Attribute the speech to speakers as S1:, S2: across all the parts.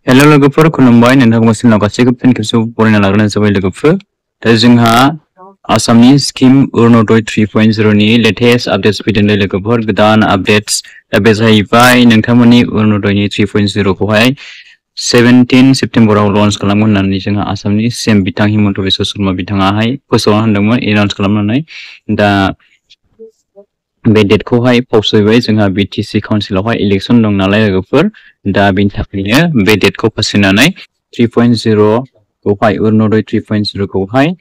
S1: hello लोगोफोर खुलुमबाय नोंथांमोननाव गासैबो फिन खेबसे बरायना लाग्रोनाय जाबाय लोगोफोर दा जोंहा आसामनि स्किम अरुणोदय 3.0 नि लेटेस्ट आपडेट्स फैदों लोगोफोर गोदान आपडेट्स दा बे जाहैबाय नोंथांमोननि अरुणोदयनि 3.0 खौहाय 17 सेप्टेम्बराव लन्च खालामगोन होननानै जोंहा आसामनि सीएम बिथां हिमन्त बिश्व शर्मा बिथाङाहाय फोसावना होदोंमोन एनाउन्स खालामनानै दा बे डेटखौहाय फावसयबाय जोंहा बीटीसी काउन्सिलावहाय इलेक्शन दं नालाय लोगोफोर दा बेनि थाखायनो बे डेटखौ फासिनानै 3.0 खौहाय अरुणोदय 3.0 खौहाय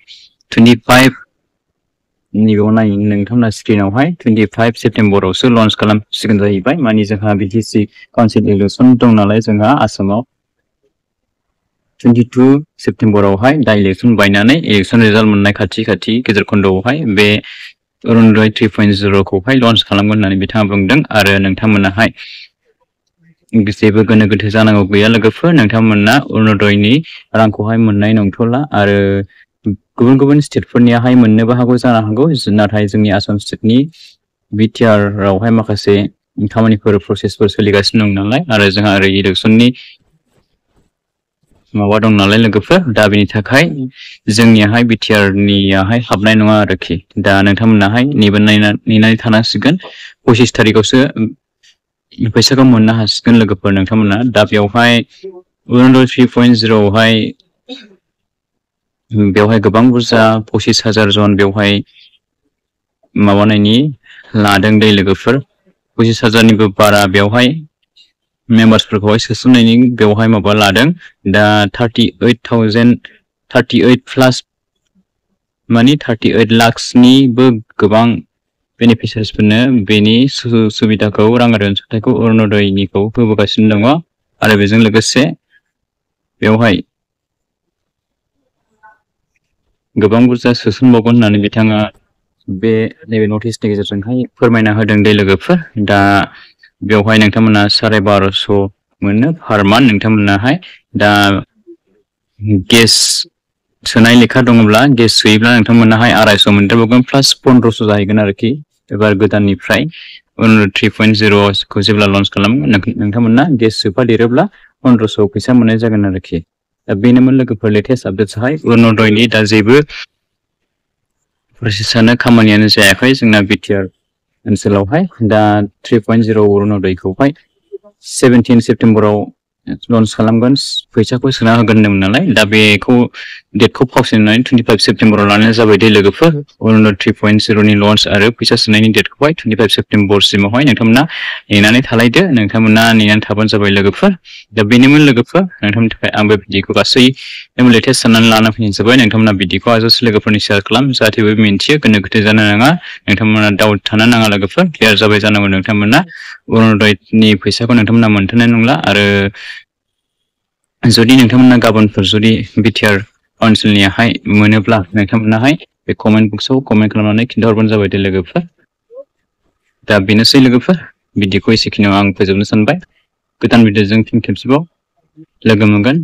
S1: 25 निबो नाय नोंथांना स्क्रिनावहाय 25 सेप्टेम्बरावसो लन्च खालामसिगोन जाहैबाय माने जोंहा बीटीसी काउन्सिल इलेक्शन दं नालाय जोंहा आसामाव 22 सेप्टेम्बरावहाय दा इलेक्शन बायनानै इलेक्शन रिजाल्ट मोननाय खाथि गेजेर खन्दआवहाय बे अरुणोदय 3.0 खौहाय लन्च खालामगोन होननानै बिथाङा बुंदों आरो नोंथांमोनाहाय जेबो गोनो गोथो जानांगौ गैया लोगोफोर नोंथांमोना अरुणोदयनि रांखौहाय मोननाय नंथ'ला आरो गुबुन स्टेटफोरनियाहाय मोननोबो हागौ जानो हागौ नाथाय जोंनि आसाम स्टेटनि बिटिआर आवहाय माखासे खामानिफोर प्रसेसफोर सोलिगासिनो दं नालाय आरो जोंहा ओरै इलेक्शननि माबा दं नालाय लोगोफोर दा बेनि थाखाय जोंनियाहाय बिटिआर नियाहाय हाबनाय नङा आरोखि दा नोंथांमोनाहाय नेनानै थानांसिगोन 25 तारिखआवसो फैसाखौ मोननो हासिगोन लोगोफोर नोंथांमोना दा बेवहाय अरुणोदय 3.0 आवहाय बेवहाय गोबां बुरजा 25,000 जन बेवहाय माबानायनि लादों दै लोगोफोर 25,000 निबो बारा बेवहाय मेम्बार्सफोरखौहाय सोसननायनि बेवहाय माबा लादों दा 38 प्लास माने 38 लाखनिबो गोबां बेनिफिशियारिसफोरनो बेनि सुबिदाखौ राङारि अनसुंथाइखौ अरुणोदयनिखौ होबोगासिनो दङ आरो बेजों लोगोसे बेवहाय गोबां बुरजा सोसनबावगोन होननानै बिथाङा बे नैबे नटिसनि गेजेरजोंहाय फोरमायना होदों दै लोगोफोर दा बेवहाय नोंथांमोना 1250 मोनो पार मान्थ नोंथांमोनाहाय दा गेस सोनाय लेखा दङब्ला गेस सोयोब्ला नोंथांमोनाहाय 250 मोनदेरबावगोन प्लास 1500 जाहैगोन आरोखि एबार गोदाननिफ्राय 3.0 खौ जेब्ला लन्च खालामो नोंथांमोना गेस सोफादेरोब्ला 1500 फैसा मोननाय जागोन आरोखि दा बेनोमोन लोगोफोर लेटेस्ट आपडेट्सहाय अरुणोदयनि दा जेबो प्रसेसानो खामानियानो जायाखै जोंना बिटिआर ओनसोलावहाय दा 3.0 अरुणोदयखौहाय 17 सेप्टेम्बराव लन्च खालामगोन फैसाखौ सोना होगोन होनदोंमोन नालाय दा बेखौ डेटखौ फावसायनानै 25 सेप्टेम्बराव लानाय जाबाय दे लोगोफोर अरुणोदय 3.0 नि लन्च आरो फैसा सोनायनि डेटखौहाय 25 सेप्टेम्बरसिमावहाय नोंथांमोना नेनानै थालायदो नोंथांमोना नेनानै थाबानो जाबाय लोगोफोर दा बेनोमोन लोगोफोर नोंथांमोननि थाखाय आं बे भिडिअखौ गासै लेटेस्ट साननानै लाना फैनाय जाबाय नोंथांमोना भिडिअखौ आजासे लोगोफोरनि शेयार खालाम जाहाथे बयबो मिन्थियो गोनो गोथो जानो नाङा नोंथांमोना डाउट थानो नाङा लोगोफोर क्लियार जाबाय जानांगौ नोंथांमोना अरुणोदयनि फैसाखौ नोंथांमोना मोनथ'नाय नंला आरो जुदि नोंथांमोना गाबोनफोर जुदि बिटिआर ओनसोलनियाहाय मोनोब्ला नोंथांमोनाहाय बे कमेन्ट बक्सआव कमेन्ट खालामनानै खिन्थाहरबानो जाबाय दे लोगोफोर दा बेनोसै लोगोफोर भिडिअखौ एसेखिनियाव आं फोजोबनो सानबाय गोदान भिडिअजों फिन खेबसेबाव लोगो मोनगोन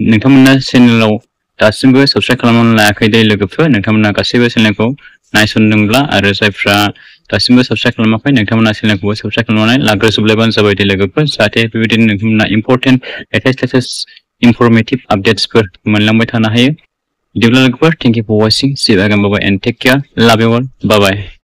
S1: नोंथांमोना चेनेलाव दासिमबो साबस्क्राइब खालामनानै लायाखै दे लोगोफोर नोंथांमोना गासैबो चेनेलखौ नायसनदोंब्ला आरो जायफ्रा दासिमबो साबस्क्राइब खालामाखै नोंथांमोना चेनेलखौबो साबस्क्राइब खालामनानै लाग्रोजोबलायबानो जाबाय दे लोगोफोर जाहाथे बेबायदिनो नोंथांमोना इम्परटेन्ट लेटेस्ट इनफरमेटिभ आपडेट्सफोर मोनलांबाय थानो हायो बिदिब्ला लोगोफोर thank you for watching see you again bye bye and take care love you all bye bye